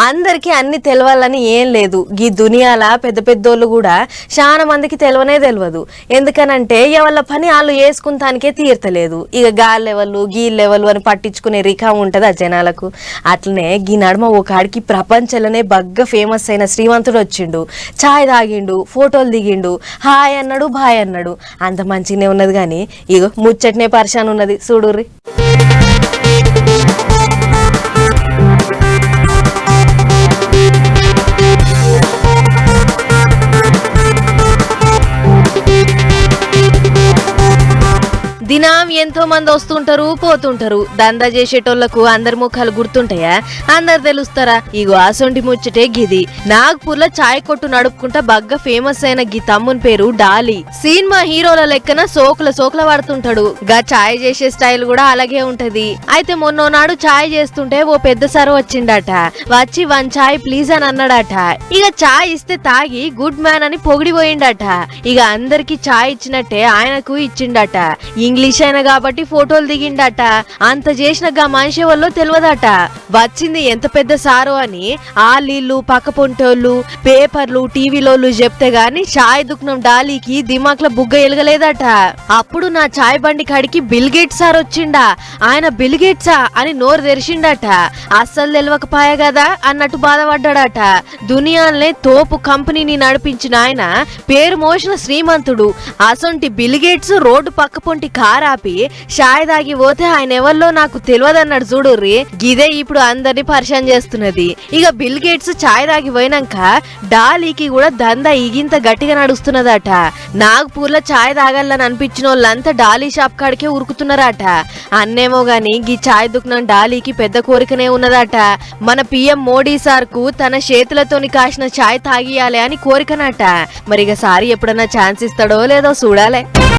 అందరికి అన్ని తెలవాలని ఏం లేదు. ఈ దునియాల పెద్ద పెద్దోళ్ళు కూడా చాలా మందికి తెలియనే తెలియదు. ఎందుకనంటే ఎవళ్ళ పని వాళ్ళు వేసుకుంటానికే తీరతలేదు. ఇక గాల్ లెవెల్ గీ లెవెల్ అని పట్టించుకునే రికాం ఉంటది ఆ జనాలకు. అట్లనే గీ నడుమ ఒక ఆడికి ప్రపంచంలోనే బగ్గ ఫేమస్ అయిన శ్రీమంతుడు వచ్చిండు. ఛాయ్ తాగిండు, ఫోటోలు దిగిండు, హాయ్ అన్నాడు, బాయ్ అన్నాడు. అంత మంచిగానే ఉన్నది కానీ ఇగో ముచ్చటనే పరిశాన్ ఉన్నది చూడుర్రి. దినం ఎంతో మంది వస్తుంటారు పోతుంటారు. దందా చేసేటోళ్లకు అందరి ముఖాలు గుర్తుంటాయా? అందరు తెలుస్తారా? ఇగో అసొంటి ముచ్చటే గిది. నాగ్పూర్ లో చాయ్ కొట్టు నడుపుకుంటా బగ్గ ఫేమస్ అయిన గీ తమ్ముని పేరు డాలీ. సినిమా హీరోల లెక్కన సోకుల పడుతుంటాడు. గా చాయ్ చేసే స్టైల్ కూడా అలాగే ఉంటది. అయితే మొన్నోనాడు చాయ్ చేస్తుంటే ఓ పెద్ద సార్ వచ్చిండట. వచ్చి 1 చాయ్ ప్లీజ్ అని అన్నాడట. ఇక చాయ్ ఇస్తే తాగి గుడ్ మ్యాన్ అని పొగిడిపోయిండట. ఇక అందరికి చాయ్ ఇచ్చినట్టే ఆయనకు ఇచ్చిండట. ఇంగ్లీష్ అయినా కాబట్టి ఫోటోలు దిగిండట. అంత చేసిన గా మనిషి వల్ల తెలియదట. వచ్చింది ఎంత పెద్ద సారో అని ఆలీళ్ళు పక్క పొంటోళ్ళు పేపర్లు టీవీలోళ్ళు చెప్తే గాని చాయ్ దుఃఖం డాలీకి దిమాక్ల బుగ్గ ఎలగలేదట. అప్పుడు నా చాయ్ బండి కాడికి బిల్ గేట్స్ సార్ వచ్చిండా. ఆయన బిల్ గేట్సా అని నోరు తెరిచిండట. అస్సలు తెలియకపాయే కదా అన్నట్టు బాధపడ్డాడట. దునియాలనే తోపు కంపెనీని నడిపించిన ఆయన పేరు మోసిన శ్రీమంతుడు. అసొంటి బిల్ గేట్స్ రోడ్డు పక్క పొంటి కారాపి షాయ్ దాగి పోతే ఆయన ఎవరిలో నాకు తెలియదన్నాడు చూడుర్రి. గిదే ఇప్పుడు అందరినీ పరిచయం చేస్తున్నది. ఇక బిల్ గేట్స్ చాయ్ దాగి పోయినాక డాలీకి కూడా దందా ఇగింత గట్టిగా నడుస్తున్నదట. నాగ్పూర్ లో చాయ్ తాగాలని అనిపించిన వాళ్ళంతా డాలీ షాప్ కాడికే ఉరుకుతున్నారట. అన్నేమో గాని గీ చాయ్ దుకాణం డాలీకి పెద్ద కోరికనే ఉన్నదట. మన పిఎం మోడీ సార్ కు తన చేతులతోని కాసిన చాయ్ తాగియాలి అని కోరికనట. మరిగ సారి ఎప్పుడన్నా ఛాన్స్ ఇస్తాడో లేదో చూడాలే.